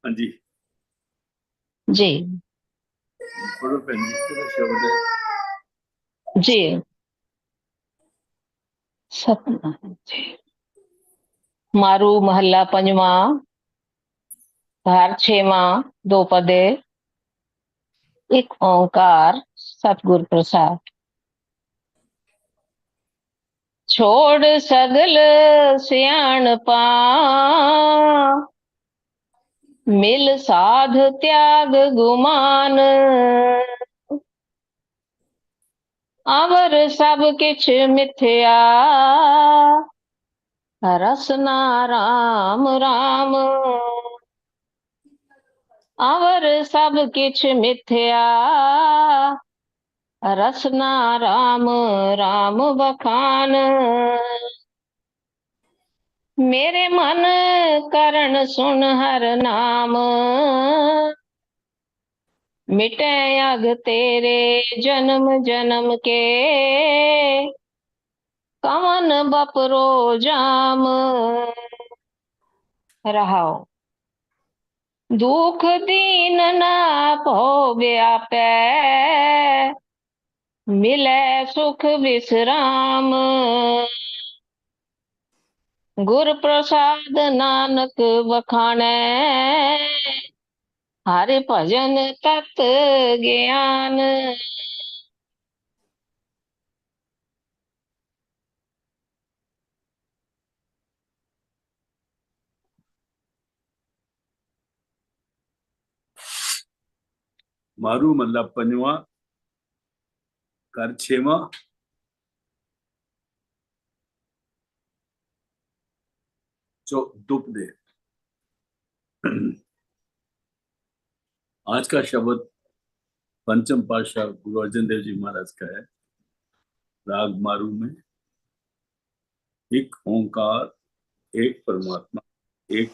हाँ जी जी पढ़ो बहन जी, इसका शब्द है। जी। सतनाम जी। मारू महला पंजवा, धार छेवा, दो पदे, एक ओंकार, सतगुर प्रसाद। छोड़ सगल सियाणपा, मिल साध त्याग गुमान। अवर सब किछ मिथ्या, रसना राम राम। अवर सब किछ मिथ्या, रसना राम राम बखान। मेरे मन करण सुन हर नाम, मिटे अग तेरे जन्म जन्म के। कवन बपरो जाम रहाओ। दुख दीन ना पो व्यापै, मिले सुख विश्राम। गुर प्रसाद नानक बखानै, हरि भजन तत् ज्ञान। मारू मल्ला पंजवा, कर छेवा, दुप दे। आज का शब्द पंचम पातशाह गुरु अर्जन देव जी महाराज का है। राग मारू में एक ओंकार, एक परमात्मा, एक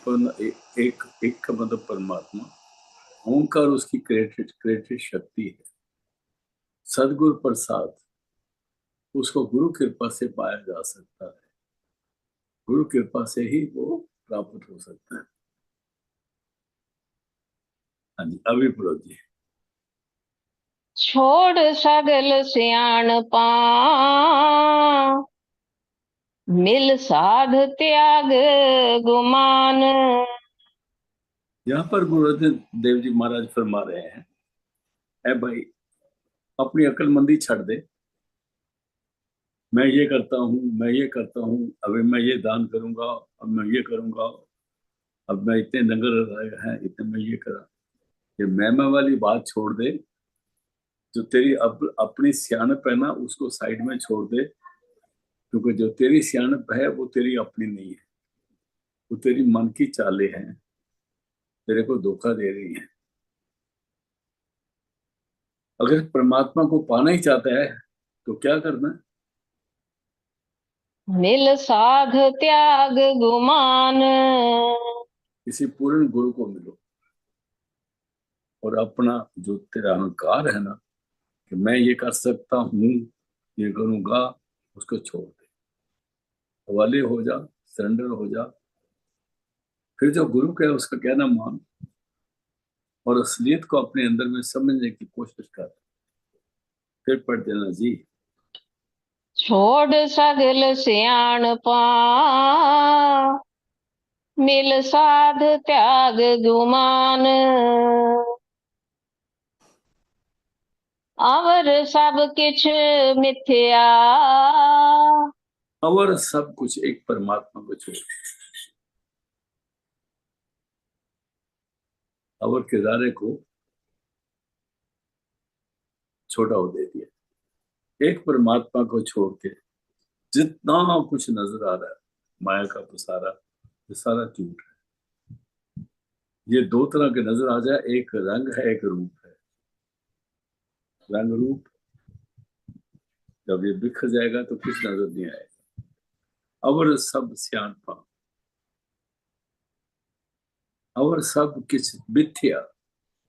का मतलब परमात्मा। ओंकार उसकी क्रिएटेड शक्ति है। सदगुरु प्रसाद उसको गुरु कृपा से पाया जा सकता है। गुरु कृपा से ही वो प्राप्त हो सकता है। हाँ जी, अभी पढ़ो जी। छोड़ सगल सियाणपा, मिल साध त्याग गुमान। यहाँ पर गुरु अर्जन देव जी महाराज फरमा रहे हैं, ऐ भाई अपनी अक्लमंदी छड़ दे। मैं ये करता हूँ, मैं ये करता हूँ, अभी मैं ये दान करूंगा, अब मैं ये करूंगा, अब मैं इतने लंगर हैं, इतने मैं ये करा। ये मैं वाली बात छोड़ दे। जो तेरी अपनी सियाणप है ना, उसको साइड में छोड़ दे। क्योंकि जो तेरी सियाणप है वो तेरी अपनी नहीं है, वो तेरी मन की चालें हैं, तेरे को धोखा दे रही हैं। अगर परमात्मा को पाना ही चाहता है तो क्या करना है? मिल साध त्याग गुमान। किसी पूर्ण गुरु को मिलो और अपना जो तेरा अहंकार है ना, कि मैं ये कर सकता हूँ, ये करूंगा, उसको छोड़ दे। हवाले हो जा, सरेंडर हो जा। फिर जो गुरु का है उसका कहना मान और असलियत को अपने अंदर में समझने की कोशिश कर। फिर पढ़ देना जी। छोड़ सगल सियाणपा, मिल साध त्याग गुमान। अवर सब किछ मिथ्या, और सब कुछ एक परमात्मा को छोड़, अवर किरारे को छोटा हो दे दिया। एक परमात्मा को छोड़ के जितना कुछ नजर आ रहा है माया का पसारा, ये सारा झूठ है। ये दो तरह के नजर आ जाए, एक रंग है, एक रूप है। रंग रूप जब ये बिखर जाएगा तो कुछ नजर नहीं आएगा। अवर सब सियाणपा, अवर सब किछ मिथ्या,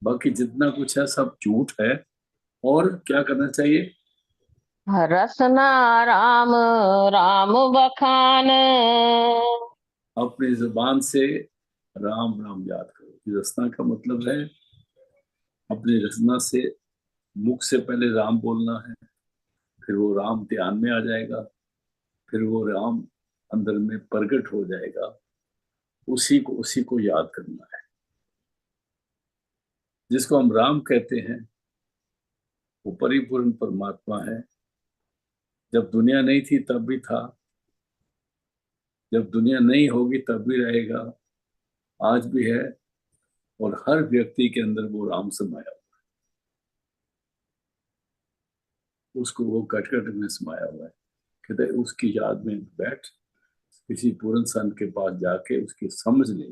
बाकी जितना कुछ है सब झूठ है। और क्या करना चाहिए? रसना राम राम बखान। अपनी जुबान से राम राम याद करो। रसना का मतलब है अपनी रचना से, मुख से पहले राम बोलना है, फिर वो राम ध्यान में आ जाएगा, फिर वो राम अंदर में प्रकट हो जाएगा, उसी को याद करना है। जिसको हम राम कहते हैं वो परिपूर्ण परमात्मा है। जब दुनिया नहीं थी तब भी था, जब दुनिया नहीं होगी तब भी रहेगा, आज भी है, और हर व्यक्ति के अंदर वो राम समाया हुआ है। उसको वो कट कट में समाया हुआ है। कहते हैं उसकी याद में बैठ, किसी पूर्ण संत के पास जाके उसकी समझ ले।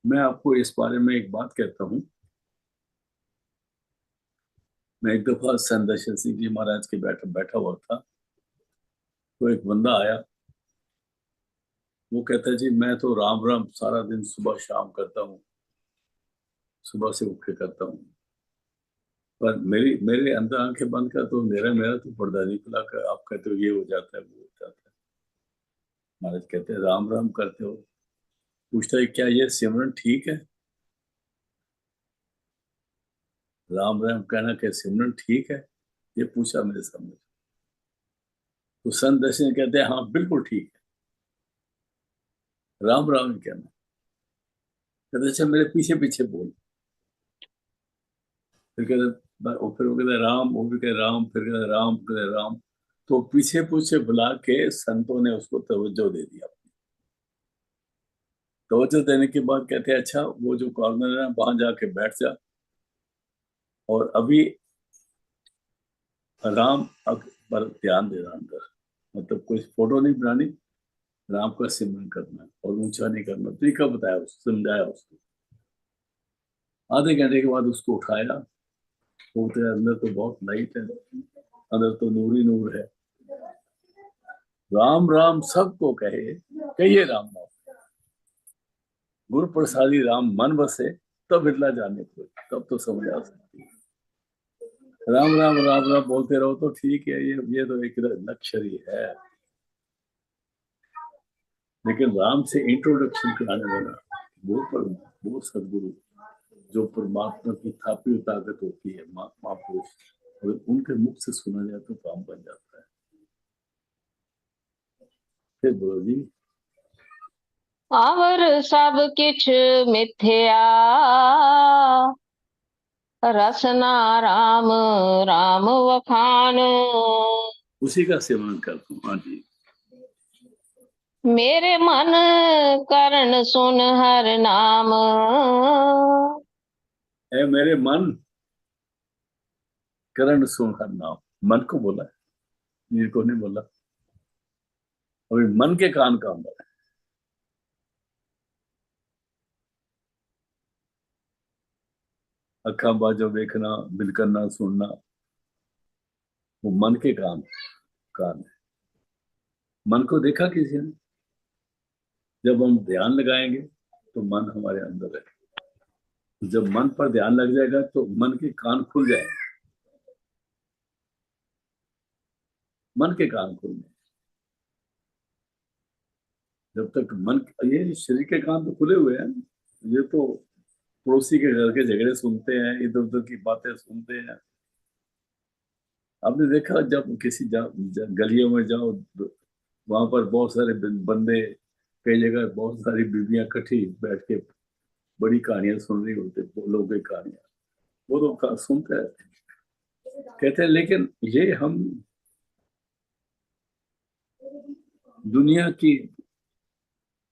मैं आपको इस बारे में एक बात कहता हूँ। मैं एक दफा संत दर्शन सिंह जी महाराज के बैठा बैठा हुआ था, तो एक बंदा आया। वो कहता है जी मैं तो राम राम सारा दिन सुबह शाम करता हूँ, सुबह से उठ के करता हूँ, पर मेरी मेरे अंदर आंखें बंद कर तो मेरा मेरा तो पर्दा नहीं खुला कर। आप कहते हो ये हो जाता है वो हो जाता है। महाराज कहते हैं राम राम करते हो। पूछता है क्या ये सिमरन ठीक है? राम राम कहना क्या सिमरन ठीक है? ये पूछा मेरे सामने। तो संत दर्शन कहते हैं हाँ बिल्कुल ठीक है, राम राम ही कहना। कहते अच्छा मेरे पीछे पीछे बोल। फिर कहते, और फिर वो कहते राम, वो भी कहते राम, फिर कहते राम, कहते राम। तो पीछे पीछे बुला के संतों ने उसको तवज्जो दे दिया। तवज्जो देने के बाद कहते हैं अच्छा वो जो कॉर्नर है वहां जाके बैठ जा, और अभी राम पर ध्यान देना अंदर। मतलब कोई फोटो नहीं बनानी, राम का सिमरन करना है और ऊंचा नहीं करना। तरीका बताया उसको, समझाया उसको। आधे घंटे के बाद उसको उठाया। वो तो अंदर तो बहुत लाइट है, अंदर तो नूर ही नूर है। राम राम सबको कहे, कहिए राम राम। गुरु प्रसादी राम मन बसे, तब बिरला जाने को, तब तो समझ आ सकती है। राम राम राम राम बोलते रहो तो ठीक है, ये तो एक लक्ष्य है। लेकिन राम से इंट्रोडक्शन कराने वाला वो सदगुरु, जो परमात्मा की थापी हुई ताकत होती है, महापुरुष, अगर उनके मुख से सुना जाए तो काम बन जाता है। फिर बोलो जी। आवर सब किछ मिथ्या, रसना राम राम वखान। उसी का सेवन करता हूँ। हाँ जी। मेरे मन करण सुन हर नाम। है मेरे मन करण सुन हर नाम। मन को बोला है, नीर को नहीं बोला। अभी मन के कान काम है। अखा बाजो देखना, बिल करना, सुनना, वो मन के कान है। मन को देखा किसी ने? जब हम ध्यान लगाएंगे तो मन हमारे अंदर है। जब मन पर ध्यान लग जाएगा तो मन के कान खुल जाएंगे। मन के कान खुल जाएंगे। जब तक मन, ये शरीर के कान तो खुले हुए हैं, ये तो पड़ोसी के घर के झगड़े सुनते हैं, इधर उधर की बातें सुनते हैं। आपने देखा जब किसी गलियों में जाओ, वहां पर बहुत सारे बंदे, कई जगह बहुत सारी बीवियां इकट्ठी बैठ के बड़ी कहानियां सुन रही होते, लोगों की कहानियां। वो तो सुनते हैं, कहते हैं लेकिन ये हम दुनिया की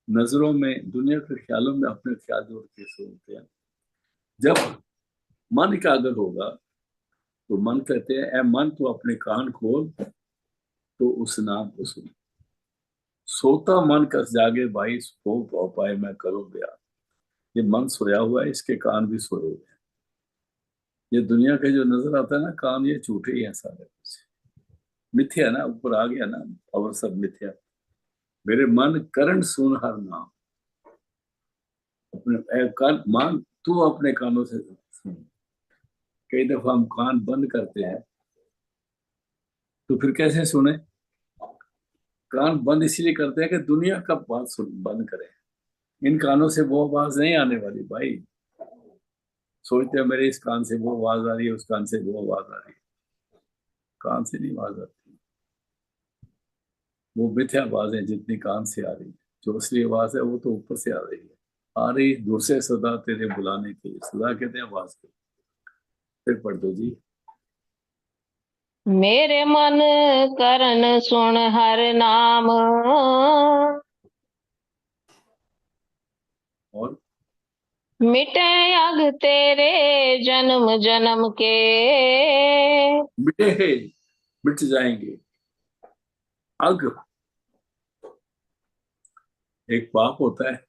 नजरों में, दुनिया के ख्यालों में अपने ख्याल जोड़ के सुनते हैं। जब मन का अगर होगा तो मन कहते हैं ए मन तो अपने कान खोल, तो उस नाम को सुन। सोता मन कस जागे भाई, सो पाओ पाए मैं करो ब्याह। ये मन सोया हुआ है, इसके कान भी सोए हुए हैं। ये दुनिया के जो नजर आता है ना कान, ये झूठे ही है सारे कुछ, मिथ्या है ना, ऊपर आ गया ना, और सब मिथ्या। मेरे मन करण सुन हर नाम। अपने कान मान, तू अपने कानों से सुन। कई दफा हम कान बंद करते हैं, तो फिर कैसे सुने? कान बंद इसलिए करते हैं कि दुनिया का बात सुन बंद करें। इन कानों से वो आवाज नहीं आने वाली भाई। सोचते हैं मेरे इस कान से वो आवाज आ रही है, उस कान से वो आवाज आ रही है। कान से नहीं आवाज आती, वो मिथ्या आवाज है जितनी कान से आ रही है। जो असली आवाज है वो तो ऊपर से आ रही है। आ रही दूसरे सदा तेरे बुलाने की, सदा कहते हैं आवाज को। फिर पढ़ दो जी। मेरे मन करण सुन हर नाम, और मिटे अग तेरे जन्म जन्म के। मिटे हैं, मिट जाएंगे। अग, एक पाप होता है,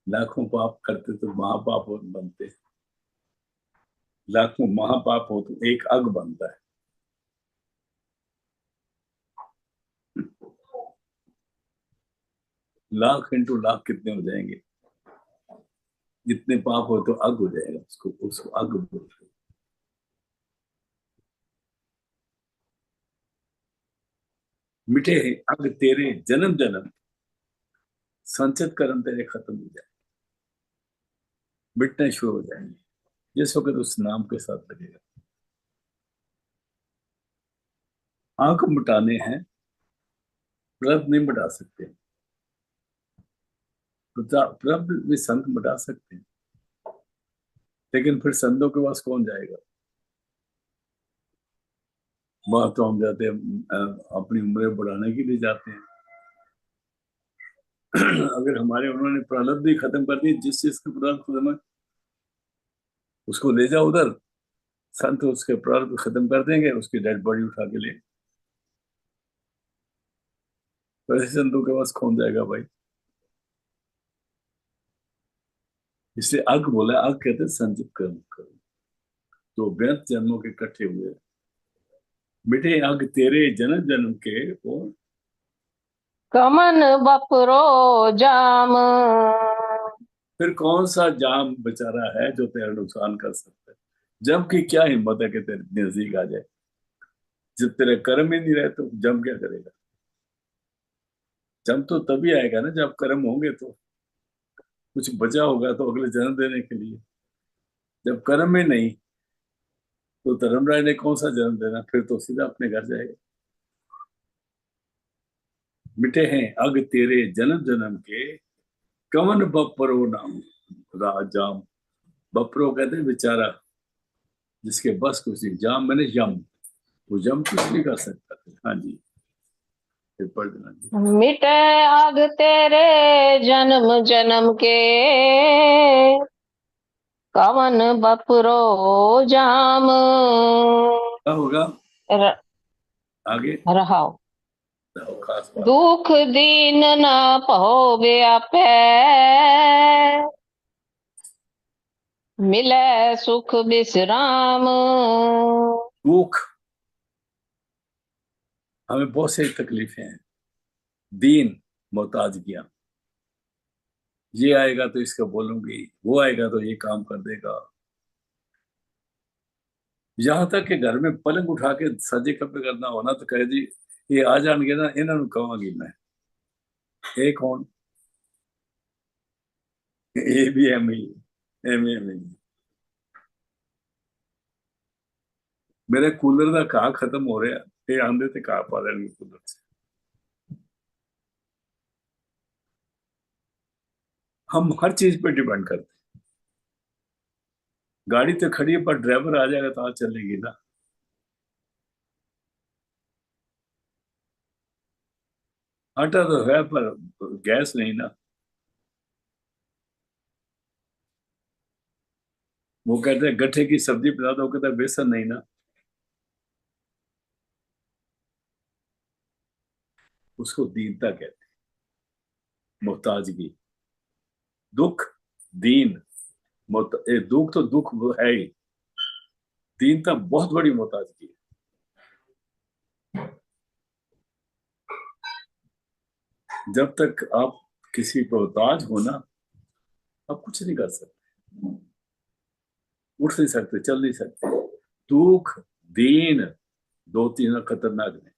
लाखों पाप करते तो महापाप बनते। लाखों महापाप हो तो एक अग बनता है। लाख इंटू लाख कितने हो जाएंगे? जितने पाप हो तो अग हो जाएगा, उसको उसको अग बोलते हैं। मिटे हैं अग तेरे जन्म जन्म, संचित कर्म तेरे खत्म हो जाए, मिटने शुरू हो जाएंगे जिस वक्त उस नाम के साथ लगेगा। आंख मिटाने हैं, प्रभ नहीं मिटा सकते। प्रभ भी संत मिटा सकते हैं, लेकिन फिर संतों के पास कौन जाएगा? वहां तो हम जाते हैं अपनी उम्र बढ़ाने के लिए जाते हैं। अगर हमारे उन्होंने प्रारब्ध ही खत्म कर दी, जिस चीज का प्रारब्ध खत्म है उसको ले जाओ उधर। संत उसके प्रारब्ध खत्म कर देंगे, उसकी डेड बॉडी उठा के ले। वैसे संतों के पास कौन जाएगा भाई? इसलिए अग बोला, अग कहते हैं संचित कर्म करो जो व्यर्थ जन्मों के इकट्ठे हुए। मिटे अग तेरे जन्म जन्म के, और कमन बपरो जाम, फिर कौन सा जाम बेचारा है जो तेरा नुकसान कर सकता है? जम की क्या हिम्मत है कि तेरे नजदीक आ जाए? जब तेरे कर्म ही नहीं रहे तो जम क्या करेगा? जम तो तभी आएगा ना जब कर्म होंगे, तो कुछ बचा होगा तो अगले जन्म देने के लिए। जब कर्म में नहीं, तो धर्मराज ने कौन सा जन्म देना? फिर तो सीधा अपने घर जाएगा। मिटे हैं अग तेरे जन्म जन्म के, कवन बपरो नाम राजाम। बपरो कहते हैं बेचारा, जिसके बस कुछ नहीं। जाम मैंने यम, वो यम कुछ नहीं कर सकता। हाँ जी, फिर पढ़ देना जी। मिटे अग तेरे जन्म जन्म के, कवन बपरो जाम। क्या होगा र- आगे? रहाओ तो खास बात है। दुख दीन न पहो व्यापै, मिले सुख विश्राम। दुख, हमें बहुत सारी तकलीफें हैं। दीन, मोहताजगियां। ये आएगा तो इसका बोलूंगी, वो आएगा तो ये काम कर देगा। यहाँ तक कि घर में पलंग उठा के सजे खपे करना होना तो कहे जी ये आ जाएंगे ना, इन्होंने कहांगी मैं। ये कौन? ये भी एम ही, एम ही। मेरे कूलर का कहा खत्म हो रहा है, ये आंदे थे कहा पा लेंगे कूलर से। हम हर चीज पे डिपेंड करते हैं। गाड़ी तो खड़ी है पर ड्राइवर आ जाएगा तो आज चलेगी ना। आटा तो है पर गैस नहीं ना। वो कहते हैं गट्ठे की सब्जी बना दो, कहता है बेसन नहीं ना। उसको दीनता कहते हैं, मोहताजगी। दुख, दीन, दुख तो दुख वो है ही। दीनता बहुत बड़ी मोहताजगी है। जब तक आप किसी को मोहताज हो ना, आप कुछ नहीं कर सकते। उठ नहीं सकते, चल नहीं सकते। दुख, दीन, दो तीन खतरनाक है।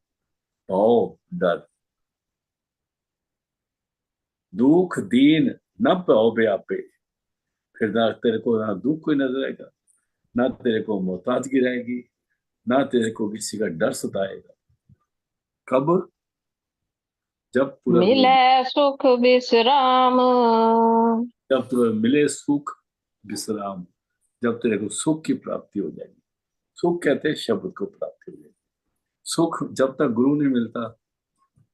भव डर, दुख दीन न भव व्यापे, फिर ना तेरे को ना दुख कोई नजर आएगा, ना तेरे को मोहताजगी रहेगी, ना तेरे को किसी का डर सताएगा। कब? जब पूरा गुरु, मिले सुख विश्राम, जब तुम्हें मिले सुख विश्राम, जब तेरे को सुख की प्राप्ति हो जाएगी। सुख कहते हैं शब्द को प्राप्ति हो जाएगी। सुख जब तक गुरु नहीं मिलता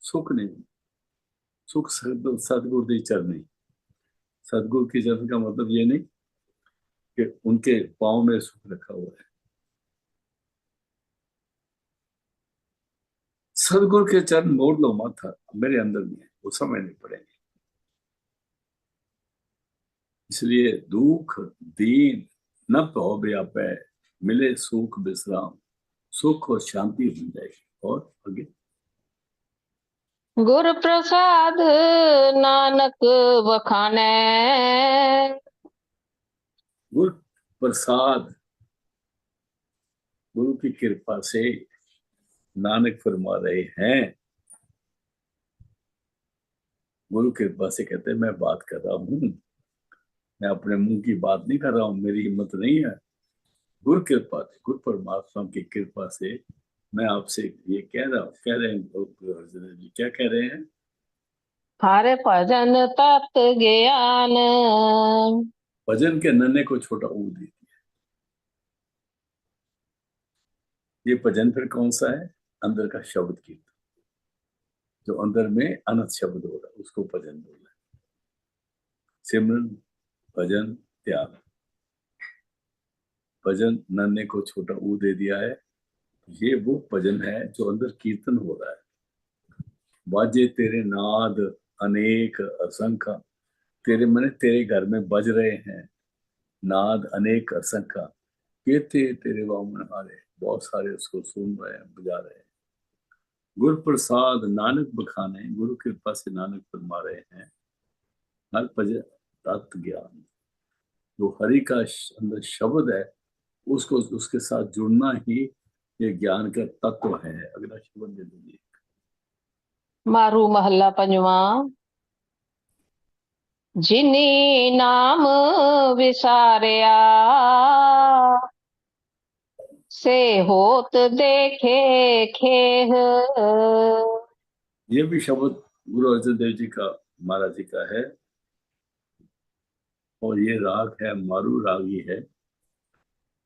सुख नहीं। सुख सदगुरु की चरणी। सदगुरु की चरण का मतलब ये नहीं कि उनके पाँव में सुख रखा हुआ है। सदगुरु के चरण मोड़ लो माथा, मेरे अंदर में है, वो समय नहीं पड़ेंगे। इसलिए दुख दीन न भव व्यापै, मिले सुख विश्राम, सुख और शांति मिल जाएगी। और आगे, गुर प्रसाद नानक बखाने, गुरु प्रसाद, गुरु की कृपा से नानक फरमा रहे हैं। गुरु कृपा से कहते हैं मैं बात कर रहा हूं, मैं अपने मुंह की बात नहीं कर रहा हूं, मेरी हिम्मत नहीं है। गुरु कृपा से, गुरु परमात्मा की कृपा से मैं आपसे ये कह रहा हूँ। कह रहे हैं गुरु अर्जुन जी, क्या कह रहे हैं? हरे भजन तत्व ज्ञान, भजन के नन्हे को छोटा ऊद दी। ये भजन फिर कौन सा है? अंदर का शब्द कीर्तन, जो अंदर में अनंत शब्द हो रहा है उसको भजन बोला है। सिमरन, भजन, त्याग। भजन नन्हे को छोटा ऊ दे दिया है। ये वो भजन है जो अंदर कीर्तन हो रहा है। बाजे तेरे नाद अनेक असंख्य, तेरे मने तेरे घर में बज रहे हैं नाद अनेक असंख्य। कहते तेरे वामन हारे, बहुत सारे उसको सुन रहे हैं, बजा रहे हैं। गुरु प्रसाद नानक बखाने, गुरु कृपा से नानक फरमा रहे हैं। हर भजन तत्व ज्ञान, जो हरि का अंदर शब्द है उसको उसके साथ जुड़ना ही ये ज्ञान का तत्व है। अगला शब्द दे दीजिए। मारू महला पंजवा। जिनी नाम विसारिया, से होत देखे खेह। ये भी शब्द गुरु अर्जन देव जी का, महाराज जी का है। और ये राग है, मारू राग ही है।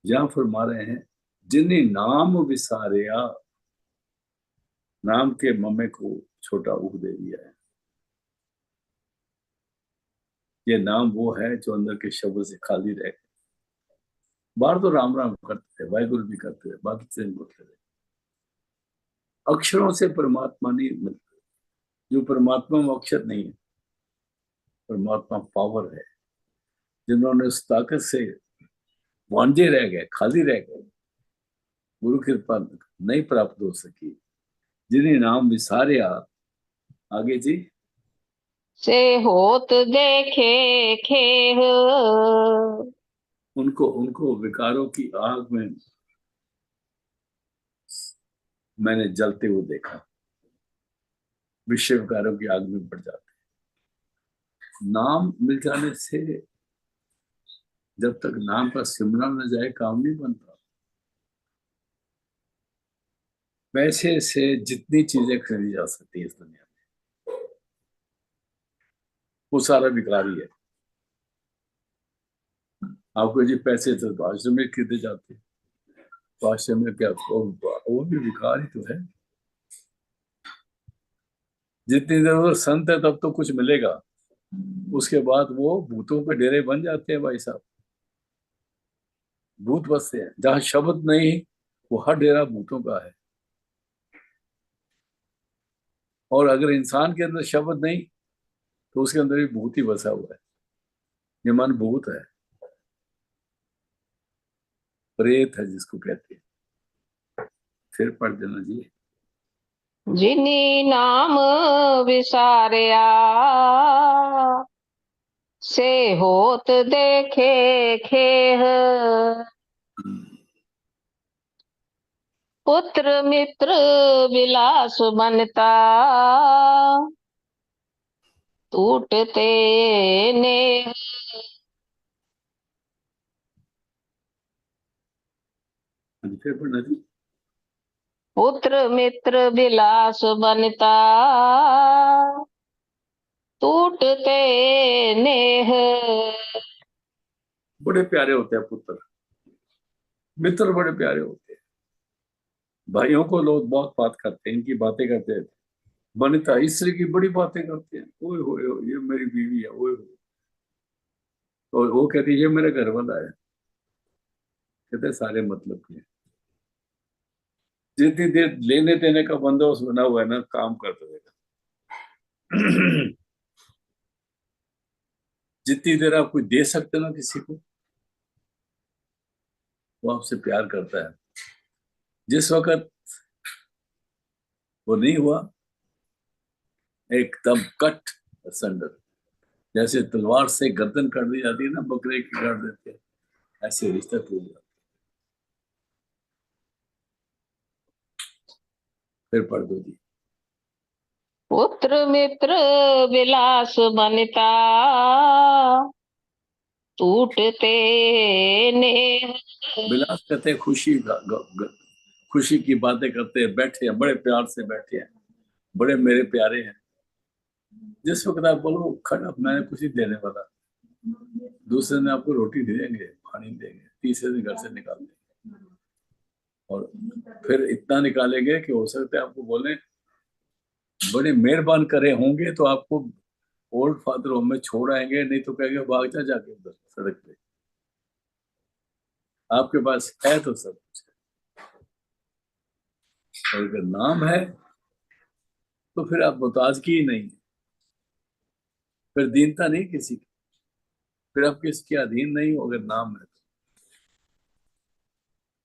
जहां फरमा रहे हैं जिन्हें नाम विसारिया, नाम के ममे को छोटा उग दे दिया है। ये नाम वो है जो अंदर के शब्द से खाली रहे। बाहर तो राम राम करते थे, वाहिगुरु भी करते थे, बाकी से बोलते थे। अक्षरों से परमात्मा नहीं मिलता। जो परमात्मा में अक्षर नहीं है, परमात्मा पावर है। जिन्होंने उस ताकत से वांझे रह गए, खाली रह गए, गुरु कृपा नहीं प्राप्त हो सकी, जिन्हें नाम विसारिया। आगे जी, से होत देखे खेह। उनको उनको विकारों की आग में मैंने जलते हुए देखा। विषय विकारों की आग में बढ़ जाते। नाम मिल जाने से जब तक नाम का सिमरन न जाए काम नहीं बनता। पैसे से जितनी चीजें खरीदी जा सकती है इस दुनिया में, वो सारा विकारी है। आपको जी पैसे तो आश्रम में खरीदे जाते हैं, तो आश्रम में क्या वो भी विकार ही तो है। जितनी देर वो संत है तब तो कुछ मिलेगा, उसके बाद वो भूतों के डेरे बन जाते हैं भाई साहब। भूत बसते हैं जहाँ शब्द नहीं, वो हर डेरा भूतों का है। और अगर इंसान के अंदर शब्द नहीं तो उसके अंदर भी भूत ही बसा हुआ है। ये मन भूत है, प्रेत है जिसको कहते हैं। फिर पढ़ देना जी। जिनी नाम विसारिया, से होत देखे खेह। पुत्र मित्र विलास बनता, टूटते नेह। फिर पढ़ना जी। पुत्र मित्र विलास बनता, टूटते नेह। बड़े प्यारे होते हैं पुत्र, मित्र बड़े प्यारे होते हैं। भाइयों को लोग बहुत बात करते हैं, इनकी बातें करते हैं। वनिता स्त्री की बड़ी बातें करते हैं, ओए होए होए, ये मेरी बीवी है, ओए होए। और वो कहती है ये मेरे घर वाला है। कहते हैं, सारे मतलब के हैं। जितनी देर लेने देने का बंदोबस्त बना हुआ है ना, काम कर देगा। जितनी देर आप कोई दे सकते हो ना किसी को, वो आपसे प्यार करता है। जिस वक्त वो नहीं हुआ, एकदम कट संडर, जैसे तलवार से गर्दन काट दी जाती है ना, बकरे की काट देते हैं, ऐसे रिश्ता टूट जाता है। फिर पढ़ दो जी। पुत्र मित्र विलास बनता, टूटते नेह। विलास कहते हैं खुशी का, खुशी की बातें करते हैं, बैठे हैं, बड़े प्यार से बैठे हैं, बड़े मेरे प्यारे हैं। जिस वक्त आप बोलो खड़ा, मैंने कुछ नहीं देने वाला, दूसरे ने आपको रोटी दे देंगे, पानी देंगे, तीसरे दिन घर से निकाल देंगे। और फिर इतना निकालेंगे कि हो सकता है आपको बोले बड़े मेहरबान करे होंगे तो आपको ओल्ड फादर होम में छोड़ आएंगे, नहीं तो कहेंगे भाग जा जाके उधर सड़क पे। आपके पास है तो सब कुछ है, और अगर नाम है तो फिर आप मुताजगी ही नहीं है, फिर दीनता नहीं किसी की, फिर आप किसके अधीन नहीं हो। अगर नाम है तो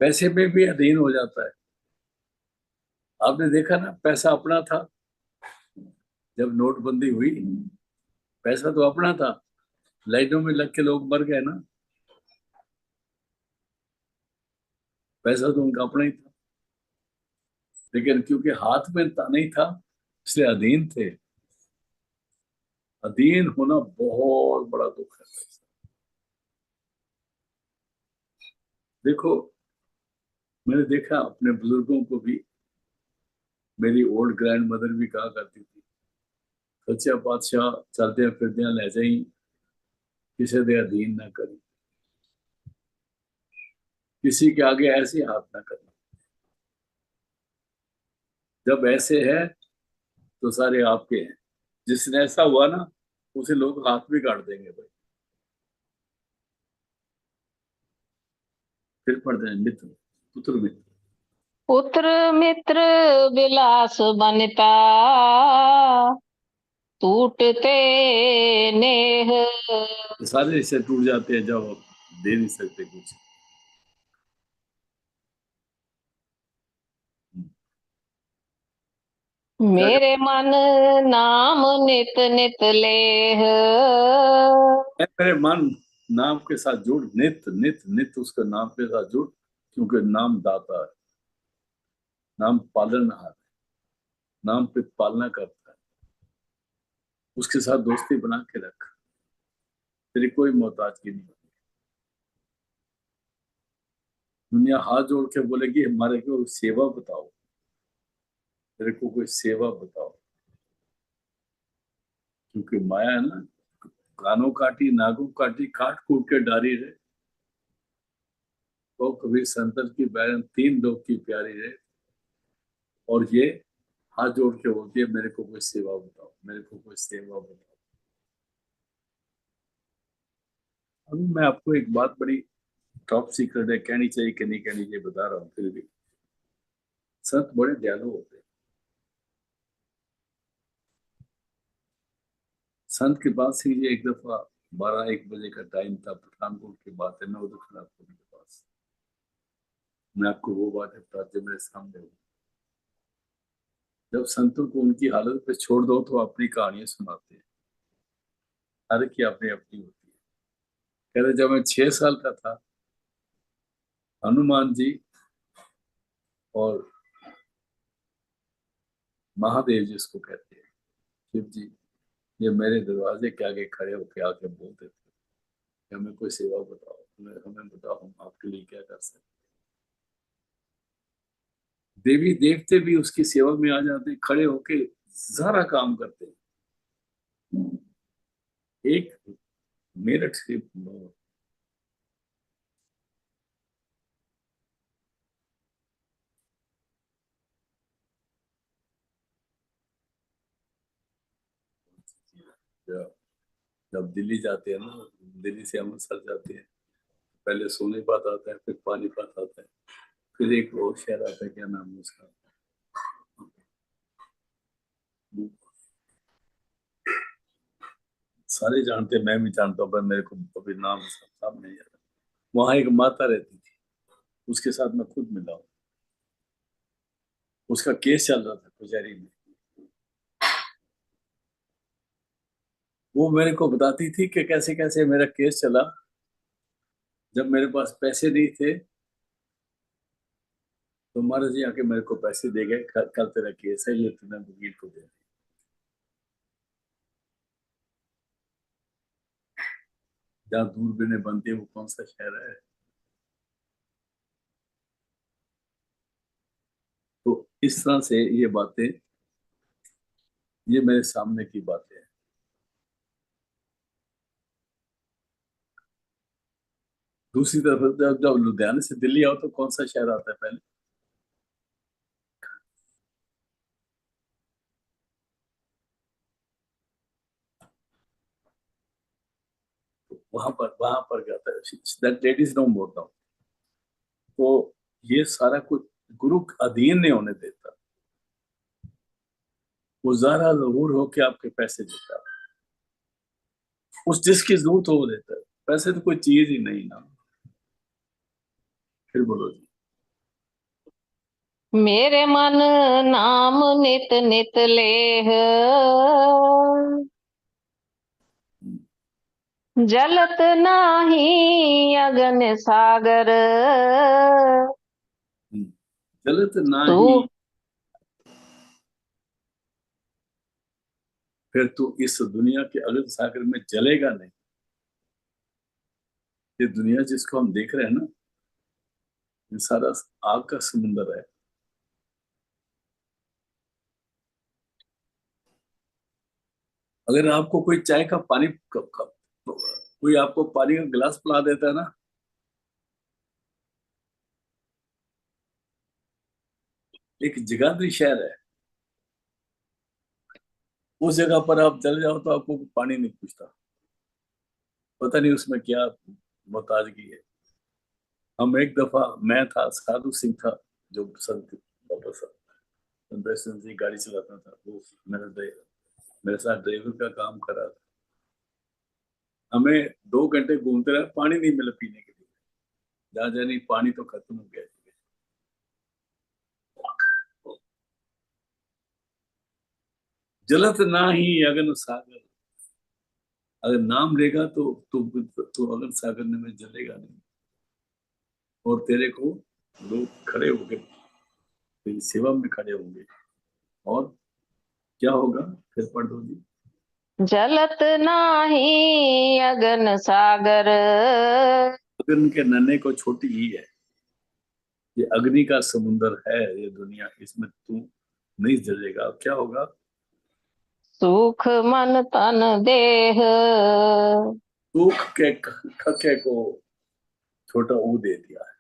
पैसे में भी अधीन हो जाता है। आपने देखा ना, पैसा अपना था जब नोटबंदी हुई, पैसा तो अपना था, लाइनों में लग के लोग मर गए ना, पैसा तो उनका अपना ही था, लेकिन क्योंकि हाथ में नहीं था इसलिए अधीन थे। अधीन होना बहुत बड़ा दुख है। देखो, मैंने देखा अपने बुजुर्गों को भी, मेरी ओल्ड ग्रैंड मदर भी कहा करती थी, सच्चा पातशाह चलते फिरते ले जाई, किसी दे अधीन ना करी, किसी के आगे ऐसे हाथ ना करना। जब ऐसे है तो सारे आपके हैं, जिसने ऐसा हुआ ना उसे लोग हाथ भी काट देंगे भाई। फिर पढ़ते हैं मित्र, पुत्र मित्र। पुत्र मित्र विलास बनता, टूटते नेह। ये सारे रिश्ते टूट जाते हैं जब आप दे नहीं सकते कुछ। क्या मेरे मन नाम नित नित लेह। मेरे मन नाम के साथ जुड़, नित नित नित उसके नाम के साथ जुड़, क्योंकि नाम दाता है, नाम पालनहार है, नाम पे पालना करता है। उसके साथ दोस्ती बना के रख, तेरी कोई मोहताजगी नहीं होगी। दुनिया हाथ जोड़ के बोलेगी हमारे को सेवा बताओ, तेरे को कोई सेवा बताओ, क्योंकि माया है ना, कानों काटी नागों काटी, काट कूट के डारी रहे। तो कभी संतर की बैरन तीन लोग की प्यारी रहे, और ये हाथ जोड़ के बोलती है मेरे को कोई सेवा बताओ, मेरे को कोई सेवा बताओ। अभी मैं आपको एक बात बड़ी टॉप सीक्रेट है, कहनी चाहिए कि नहीं कहनी चाहिए बता रहा हूँ फिर भी। संत बड़े दयालु होते हैं। संत के पास ही ये एक दफा 12-1 बजे का टाइम था, पठानकोट की बात है, मैं उधर खड़ा था उनके पास। मैं आपको वो बात बताते मेरे सामने हुई। जब संतों को उनकी हालत पे छोड़ दो तो अपनी कहानियां सुनाते हैं, हर की अपनी अपनी होती है। कहते जब मैं 6 साल का था, हनुमान जी और महादेव जिसको कहते हैं, शिव जी, ये मेरे दरवाजे के आगे खड़े होके आके बोलते थे कि हमें कोई सेवा बताओ, हमें बताओ हम आपके लिए क्या कर सकते। देवी देवते भी उसकी सेवा में आ जाते हैं, खड़े होके सारा काम करते हैं। एक मेरठ से जब जब दिल्ली जाते हैं ना, दिल्ली से अमृतसर जाते हैं, पहले सोनीपत आता है, फिर पानीपत आता है, फिर एक और शहर आता है, क्या नाम है उसका, सारे जानते हैं, मैं भी जानता हूँ, पर मेरे को अभी नाम सामने नहीं आ रहा। वहां एक माता रहती थी, उसके साथ मैं खुद मिला हूँ। उसका केस चल रहा था कचहरी में। वो मेरे को बताती थी कि कैसे कैसे मेरा केस चला। जब मेरे पास पैसे नहीं थे तो महाराज जी आके मेरे को पैसे दे गए, कल तेरा केस है, ये तूने वकील को दे दिया। जहाँ दूरबीनें बनती है वो कौन सा शहर है। तो इस तरह से ये बातें, ये मेरे सामने की बातें हैं। दूसरी तरफ जब जब लुधियाने से दिल्ली आओ तो कौन सा शहर आता है पहले। वहां पर क्या आता है, दैट लेडीज नो बोलता हूँ। तो ये सारा कुछ गुरु अधीन नहीं होने देता। वो जरा जहूर होके आपके पैसे देता है, उस जिसकी जरूरत हो वो देता है। पैसे तो कोई चीज ही नहीं ना। फिर बोलो जी। मेरे मन नाम नित नित लेह, जलत नाही अगन सागर। गलत ना तू ही, फिर तू इस दुनिया के अगल सागर में जलेगा नहीं। ये दुनिया जिसको हम देख रहे हैं ना, ये सारा आग का समुंदर है। अगर आपको कोई चाय का पानी कोई आपको पानी का गिलास पिला देता है ना, एक जगाधरी शहर है, उस जगह पर आप चले जाओ तो आपको पानी नहीं पूछता। पता नहीं उसमें क्या मोहताजगी है। हम एक दफा, मैं था, साधु सिंह था, जो संत बाबा साहब संदर्शन जी गाड़ी चलाता था, वो मेरा ड्राइवर, मेरे साथ ड्राइवर का काम करा था। हमें 2 घंटे घूमते रहे, पानी नहीं मिला पीने के लिए। जहाँ जानी पानी तो खत्म हो गया। जलत ना ही अगन सागर। अगर नाम लेगा तो अगन सागर में जलेगा नहीं। और तेरे को लोग खड़े होंगे, तेरी सेवा में खड़े होंगे। और क्या होगा, फिर पढ़ दो जी। जलत नाही अगन सागर। अगन के नन्हे को छोटी ही है। ये अग्नि का समुंदर है ये दुनिया, इसमें तू नहीं जलेगा, क्या होगा। सुख मन तन देह। दुख के खके को छोटा ऊ दे दिया है।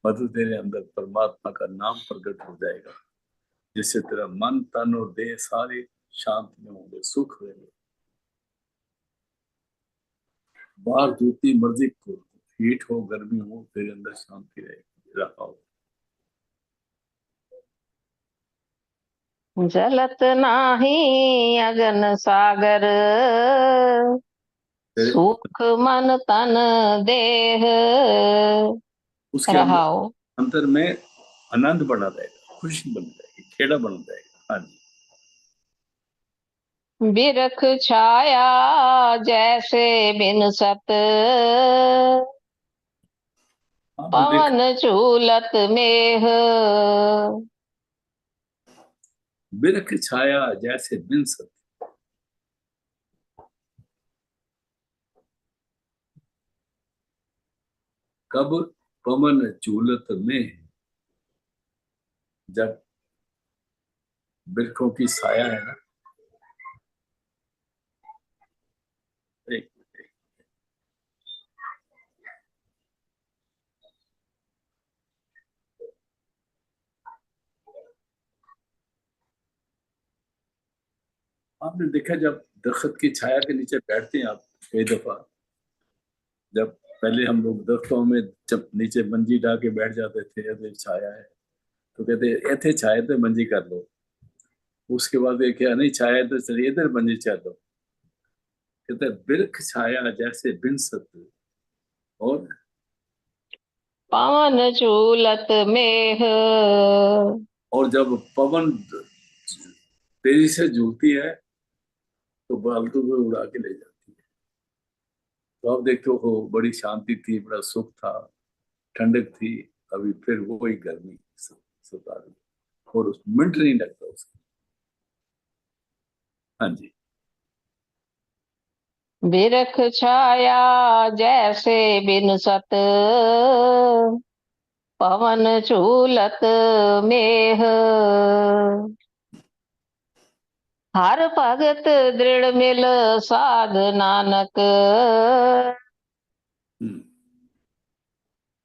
मतलब तेरे अंदर परमात्मा का नाम प्रकट हो जाएगा, जिससे तेरा मन तन और देह सारे शांत में होंगे, सुख रहेंगे। बाहर जितनी मर्जी को हीट हो गर्मी हो, तेरे अंदर शांति रहेगी, रहा हो। जलत नाही अगन सागर। तेरे सुख मन तन देह उसके अंदर रहाओ। अंतर में आनंद बना रहेगा, खुशी बन जाएगी, खेड़ा बन जाएगा। हाँ जी। बिरख छाया जैसे बिन सत। आपने देखा पवन झूलत मेह। बिरख छाया जैसे बिन सत, कब पवन झूलत में, जब बिरखों की साया है ना। एक, आपने देखा जब दरख्त की छाया के नीचे बैठते हैं आप, कई दफा जब पहले हम लोग दरख्तों में जब नीचे मंजी डाल के बैठ जाते थे, अरे छाया है तो कहते ऐथे छाए थे मंजी कर लो। उसके बाद ये क्या, नहीं छाया तो चलिए इधर मंजी चल लो। कहते बिरख छाया जैसे बिन सत, और पवन झूलत मेह। जब पवन तेजी से झूलती है तो बालतू को उड़ा के ले जाती है। तो आप देखते हो बड़ी शांति थी, बड़ा सुख था, ठंडक थी। अभी फिर वो ही गर्मी सता रही, और उस मिनट नहीं लगता उसका। हाँ जी। बिरख छाया जैसे बिन सत, पवन झूलत मेह। हर भगत दृढ़ मिल साध नानक, हम्म।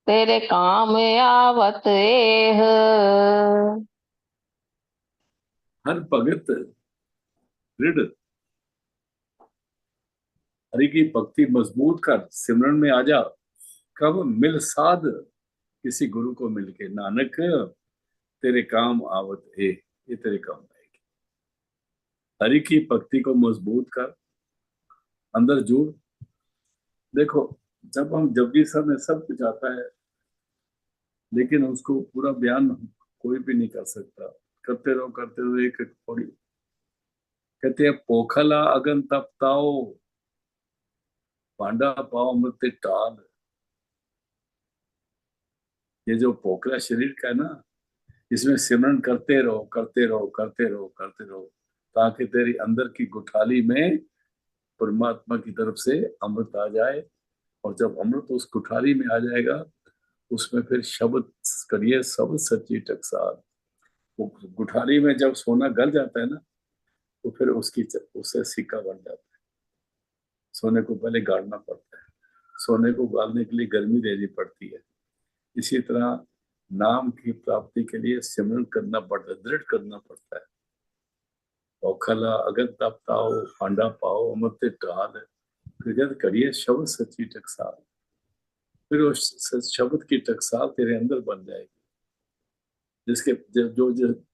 तेरे काम आवत एह। हर भगत दृढ़, हरि की भक्ति मजबूत कर सिमरन में आ जा, कब मिल साध किसी गुरु को मिलके, नानक तेरे काम आवत है, ये तेरे काम आएगी। हरि की भक्ति को मजबूत कर, अंदर जुड़। देखो, जब हम जपजी साहब में सब कुछ आता है, लेकिन उसको पूरा बयान कोई भी नहीं कर सकता। करते रहो एक एक पौड़ी। कहते हैं पोखला अगन तपताओ, पांडा पाओ मृत्य टाल। ये जो पोखला शरीर का है ना, इसमें सिमरन करते रहो करते रहो करते रहो करते रहो, ताकि तेरी अंदर की गुठाली में परमात्मा की तरफ से अमृत आ जाए। और जब अमृत उस गुठाली में आ जाएगा, उसमें फिर शब्द करिए, सब सच्ची टकसाल। वो गुठाली में जब सोना गल जाता है ना, तो फिर उससे सिक्का बन जाता है। सोने को पहले गाड़ना पड़ता है, सोने को गाड़ने के लिए गर्मी देनी पड़ती है। इसी तरह नाम की प्राप्ति के लिए सिमरन करना पड़ता है, दृढ़ करना पड़ता है। औखला अगर तप ताओ, फांडा पाओ अमृत टाल। फिर कहते करिए शब्द सच्ची टकसाल। फिर उस शब्द की टकसाल तेरे अंदर बन जाएगी। जिसके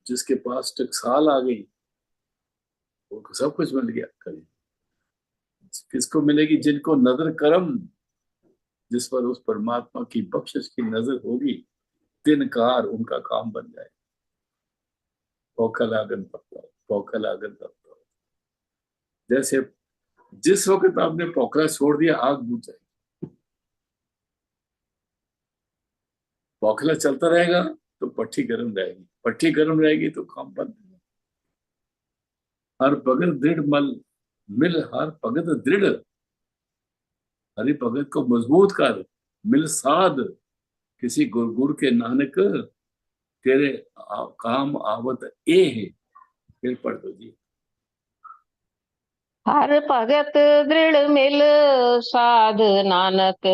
जिसके पास टकसाल आ गई, वो सब कुछ मिल गया। करिए किसको मिलेगी, जिनको नजर करम, जिस पर उस परमात्मा की बख्शिश की नजर होगी, तिनकार उनका काम बन जाए। पोखलागन तपता, पोखलागन तपता। जैसे जिस वक्त आपने पोखरा छोड़ दिया, आग बुझ जाएगी। पोखला चलता रहेगा तो पट्टी गर्म रहेगी, पट्टी गर्म रहेगी तो काम बंद। हर भगत दृढ़ मल मिल, हर भगत दृढ़, हरि भगत को मजबूत कर, मिल साध किसी गुर के नानक, तेरे काम आवत ए है। फिर पढ़ दो जी। हर भगत दृढ़ मिल साध नानक,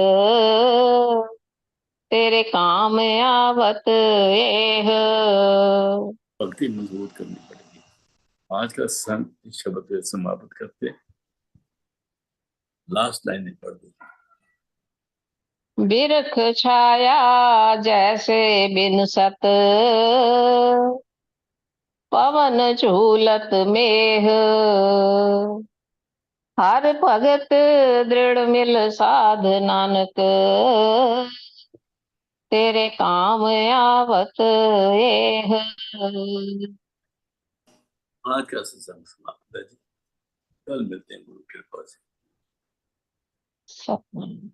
तेरे काम आवत एह। भक्ति मजबूत करनी पड़ेगी। आज का सन इस शब्द पे समाप्त करते, लास्ट लाइन पढ़ दो। बिरख छाया जैसे बिन सत, पवन झूलत मेह। हर भगत दृढ़ मिल साध नानक, तेरे काम आवत एह। आज का सत्संग समाप्त है जी। कल मिलते हैं गुरु कृपा से। सतनाम।